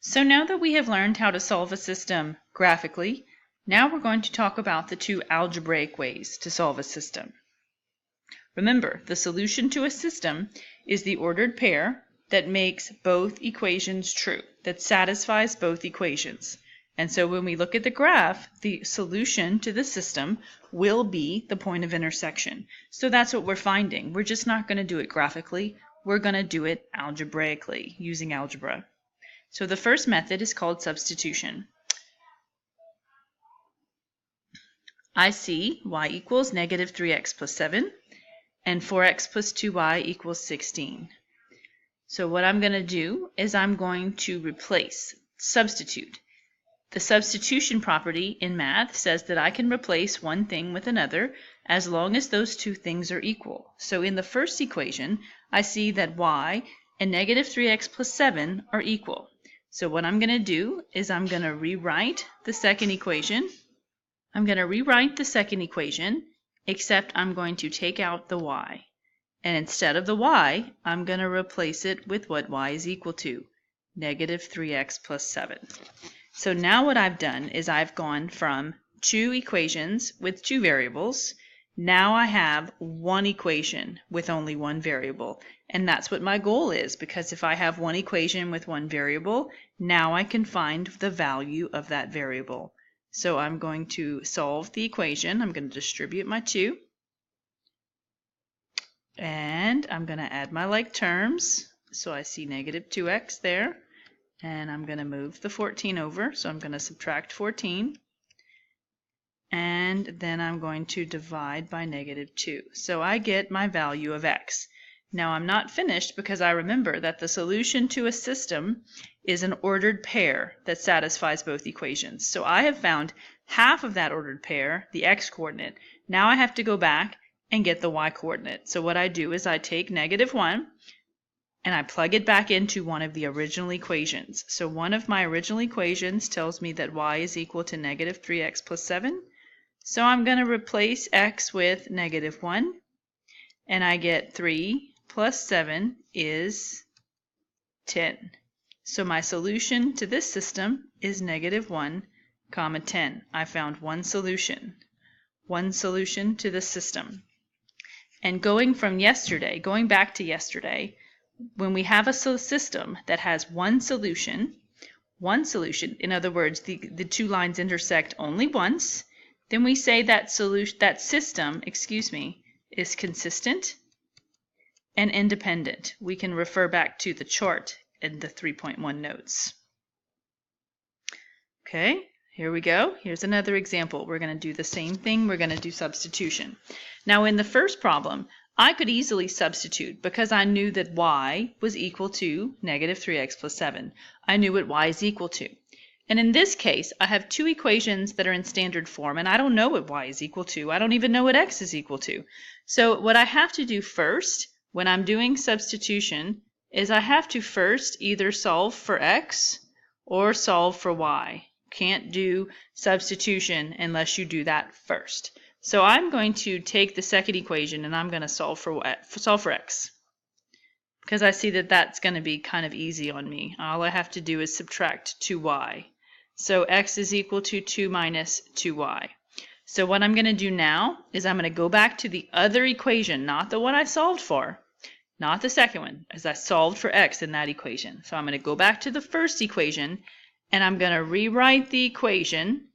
So now that we have learned how to solve a system graphically, now we're going to talk about the two algebraic ways to solve a system. Remember, the solution to a system is the ordered pair that makes both equations true, that satisfies both equations. And so when we look at the graph, the solution to the system will be the point of intersection. So that's what we're finding. We're just not going to do it graphically. We're going to do it algebraically using algebra. So the first method is called substitution. I see y equals negative 3x plus 7 and 4x plus 2y equals 16. So what I'm going to do is I'm going to substitute. The substitution property in math says that I can replace one thing with another as long as those two things are equal. So in the first equation, I see that y and negative 3x plus 7 are equal. So what I'm going to do is I'm going to rewrite the second equation. Except I'm going to take out the y. And instead of the y, I'm going to replace it with what y is equal to, negative 3x plus 7. So now what I've done is I've gone from two equations with two variables. Now I have one equation with only one variable. And that's what my goal is, because if I have one equation with one variable, now I can find the value of that variable. So I'm going to solve the equation. I'm going to distribute my 2. And I'm going to add my like terms. So I see negative 2x there. And I'm going to move the 14 over. So I'm going to subtract 14. And then I'm going to divide by negative 2. So I get my value of x. Now I'm not finished because I remember that the solution to a system is an ordered pair that satisfies both equations. So I have found half of that ordered pair, the x-coordinate. Now I have to go back and get the y-coordinate. So what I do is I take negative 1 and I plug it back into one of the original equations. So one of my original equations tells me that y is equal to negative 3x plus 7. So I'm going to replace x with negative 1, and I get 3 plus 7 is 10. So my solution to this system is negative 1, comma 10. I found one solution to the system. And going back to yesterday, when we have a system that has one solution, in other words, the two lines intersect only once, then we say that system is consistent and independent. We can refer back to the chart in the 3.1 notes. Okay, here we go. Here's another example. We're going to do the same thing. We're going to do substitution. Now in the first problem, I could easily substitute because I knew that y was equal to negative 3x plus 7. I knew what y is equal to. And in this case, I have two equations that are in standard form, and I don't know what y is equal to. I don't even know what x is equal to. So what I have to do first when I'm doing substitution is I have to first either solve for x or solve for y. Can't do substitution unless you do that first. So I'm going to take the second equation and I'm going to solve for x. Because I see that that's going to be kind of easy on me. All I have to do is subtract 2y. So x is equal to 2 minus 2y. So what I'm going to do now is I'm going to go back to the other equation, not the one I solved for, not the second one, as I solved for x in that equation. So I'm going to go back to the first equation and I'm going to rewrite the equation,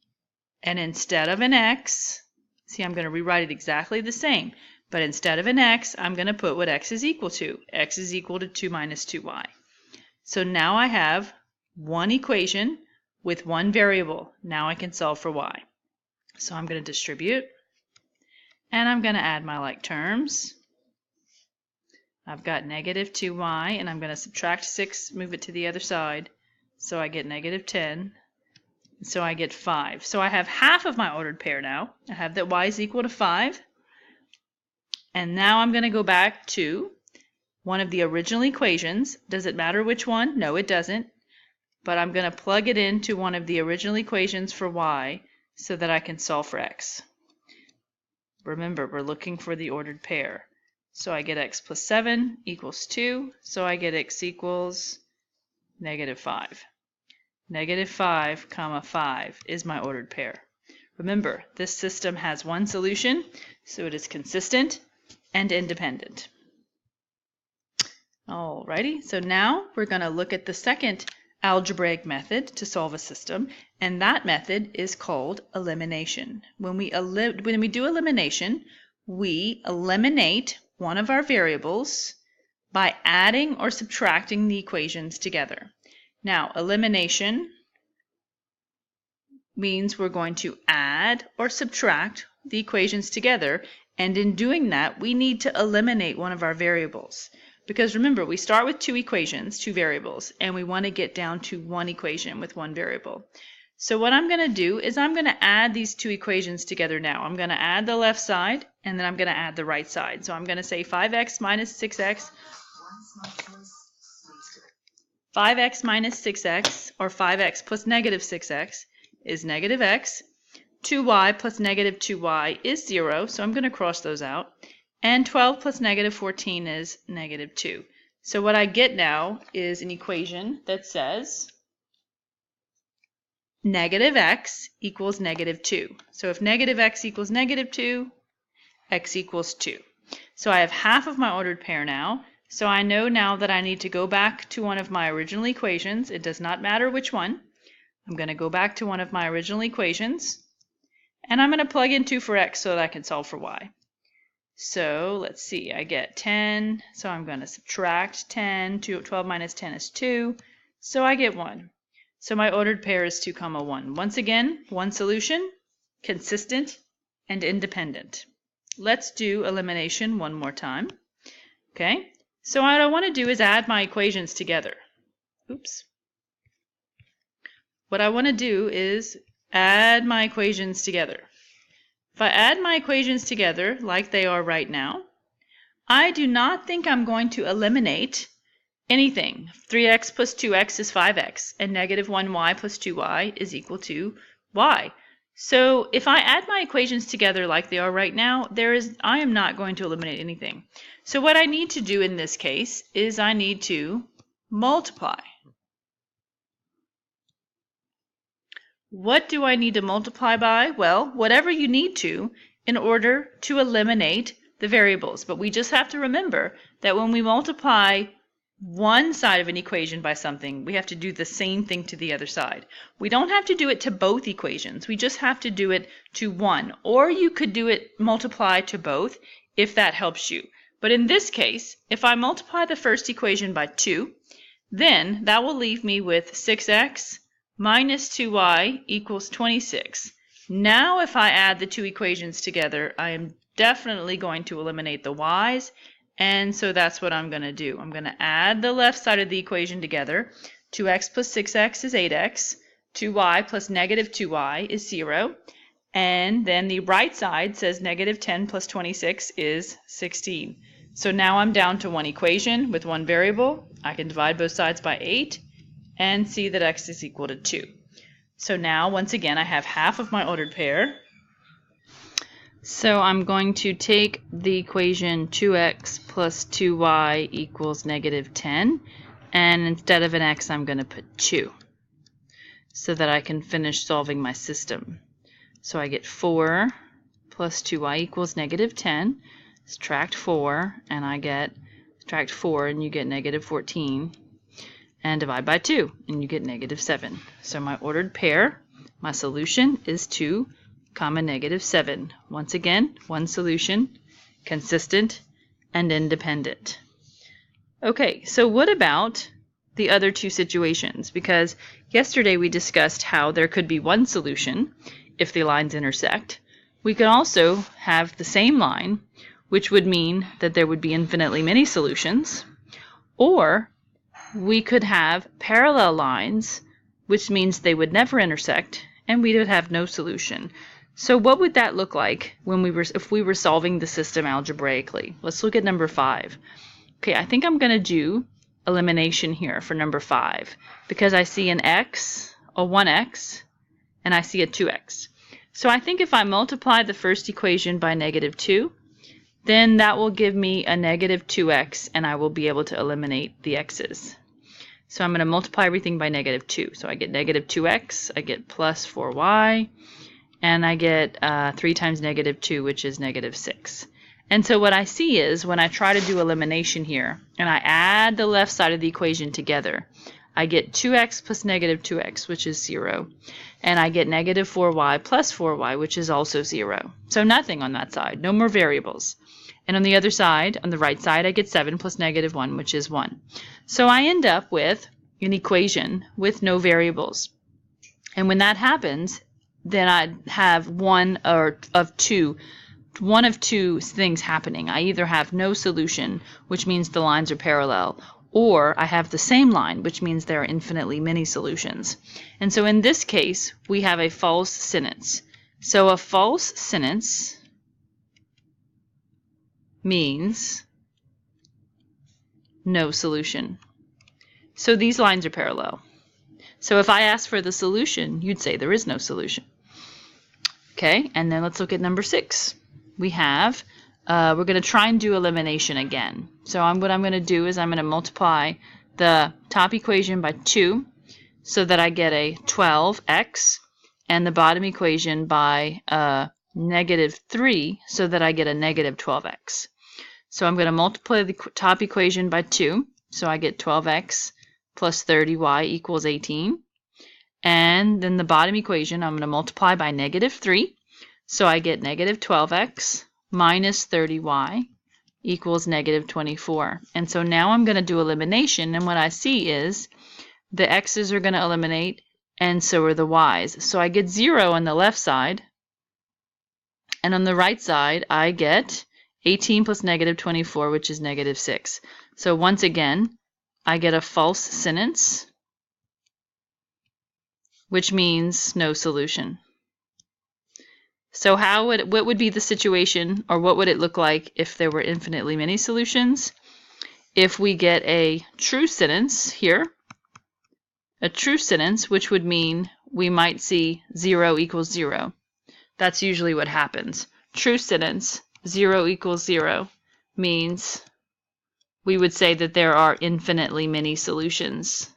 and instead of an x, see, I'm going to rewrite it exactly the same, but instead of an x, I'm going to put what x is equal to. X is equal to 2 minus 2y. So now I have one equation with one variable. Now I can solve for y. So I'm going to distribute, and I'm going to add my like terms. I've got negative 2y, and I'm going to subtract 6, move it to the other side. So I get negative 10. So I get 5. So I have half of my ordered pair now. I have that y is equal to 5. And now I'm going to go back to one of the original equations. Does it matter which one? No, it doesn't. But I'm going to plug it into one of the original equations for y so that I can solve for x. Remember, we're looking for the ordered pair. So I get x plus 7 equals 2. So I get x equals negative 5. Negative 5, comma 5 is my ordered pair. Remember, this system has one solution, so it is consistent and independent. Alrighty, so now we're going to look at the second algebraic method to solve a system, and that method is called elimination. When we do elimination, we eliminate one of our variables by adding or subtracting the equations together. Now, elimination means we're going to add or subtract the equations together, and in doing that, we need to eliminate one of our variables. Because remember, we start with two equations, two variables, and we want to get down to one equation with one variable. So what I'm going to do is I'm going to add these two equations together now. I'm going to add the left side, and then I'm going to add the right side. So I'm going to say 5x minus 6x, 5x minus 6x, or 5x plus negative 6x, is negative x. 2y plus negative 2y is 0, so I'm going to cross those out. And 12 plus negative 14 is negative 2. So what I get now is an equation that says negative x equals negative 2. So if negative x equals negative 2, x equals 2. So I have half of my ordered pair now. So I know now that I need to go back to one of my original equations. It does not matter which one. I'm going to go back to one of my original equations. And I'm going to plug in 2 for x so that I can solve for y. So let's see, I get 10, so I'm going to subtract 10. 12 minus 10 is 2, so I get 1. So my ordered pair is 2, 1. Once again, one solution, consistent and independent. Let's do elimination one more time. Okay, so what I want to do is add my equations together. Oops. What I want to do is add my equations together. If I add my equations together like they are right now, I do not think I'm going to eliminate anything. 3x plus 2x is 5x, and negative 1y plus 2y is equal to y. So if I add my equations together like they are right now, I am not going to eliminate anything. So what I need to do in this case is I need to multiply. What do I need to multiply by? Well, whatever you need to in order to eliminate the variables. But we just have to remember that when we multiply one side of an equation by something, we have to do the same thing to the other side. We don't have to do it to both equations. We just have to do it to one. Or you could do it multiply to both if that helps you. But in this case, if I multiply the first equation by 2, then that will leave me with 6x minus 2y equals 26. Now if I add the two equations together, I am definitely going to eliminate the y's, and so that's what I'm going to do. I'm going to add the left side of the equation together. 2x plus 6x is 8x. 2y plus negative 2y is 0. And then the right side says negative 10 plus 26 is 16. So now I'm down to one equation with one variable. I can divide both sides by 8. And see that x is equal to 2. So now, once again, I have half of my ordered pair. So I'm going to take the equation 2x plus 2y equals negative 10, and instead of an x, I'm going to put 2, so that I can finish solving my system. So I get 4 plus 2y equals negative 10, subtract 4, and I get, subtract 4, and you get negative 14. And divide by 2, and you get negative 7. So my ordered pair, my solution is 2, negative 7. Once again, one solution, consistent and independent. Okay, so what about the other two situations? Because yesterday we discussed how there could be one solution if the lines intersect. We could also have the same line, which would mean that there would be infinitely many solutions, or we could have parallel lines, which means they would never intersect, and we would have no solution. So what would that look like if we were solving the system algebraically? Let's look at number 5. Okay, I think I'm going to do elimination here for number 5 because I see an x, a 1x, and I see a 2x. So I think if I multiply the first equation by negative 2, then that will give me a negative 2x, and I will be able to eliminate the x's. So I'm going to multiply everything by negative 2. So I get negative 2x, I get plus 4y, and I get 3 times negative 2, which is negative 6. And so what I see is when I try to do elimination here, and I add the left side of the equation together, I get 2x plus negative 2x, which is 0. And I get negative 4y plus 4y, which is also 0. So nothing on that side, no more variables. And on the other side, on the right side, I get 7 plus negative 1, which is 1. So I end up with an equation with no variables. And when that happens, then I have one of two things happening. I either have no solution, which means the lines are parallel, or I have the same line, which means there are infinitely many solutions. And so in this case, we have a false sentence. So a false sentence means no solution. So these lines are parallel. So if I ask for the solution, you'd say there is no solution. Okay, and then let's look at number 6. We have, we're going to try and do elimination again. So what I'm going to do is I'm going to multiply the top equation by 2 so that I get a 12x, and the bottom equation by negative 3 so that I get a negative 12x. So I'm going to multiply the top equation by 2, so I get 12x plus 30y equals 18. And then the bottom equation I'm going to multiply by negative 3, so I get negative 12x minus 30y equals negative 24. And so now I'm going to do elimination, and what I see is the x's are going to eliminate, and so are the y's. So I get 0 on the left side, and on the right side I get 18 plus negative 24, which is negative 6. So once again, I get a false sentence, which means no solution. So what would be the situation, or what would it look like if there were infinitely many solutions? If we get a true sentence here, a true sentence, which would mean we might see 0 equals 0. That's usually what happens. True sentence, 0 equals 0, means we would say that there are infinitely many solutions.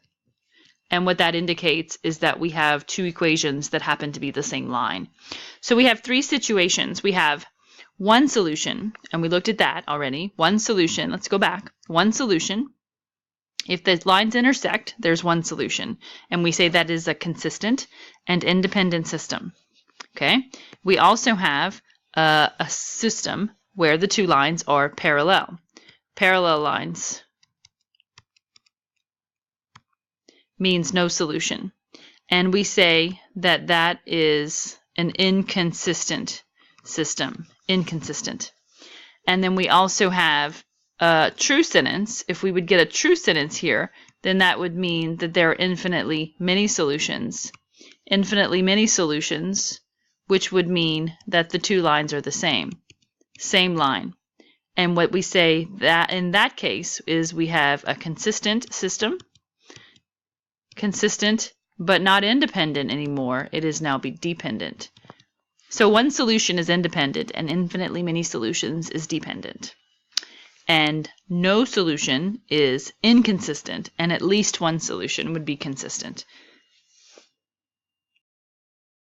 And what that indicates is that we have two equations that happen to be the same line. So we have 3 situations. We have one solution, and we looked at that already. One solution, let's go back. One solution. If the lines intersect, there's one solution. And we say that is a consistent and independent system. Okay? We also have a system where the 2 lines are parallel. Parallel lines means no solution. And we say that that is an inconsistent system. Inconsistent. And then we also have a true sentence. If we would get a true sentence here, then that would mean that there are infinitely many solutions. Infinitely many solutions, which would mean that the 2 lines are the same. Same line. And what we say that in that case is we have a consistent system. Consistent, but not independent anymore. It is now dependent. So one solution is independent, and infinitely many solutions is dependent. And no solution is inconsistent, and at least one solution would be consistent.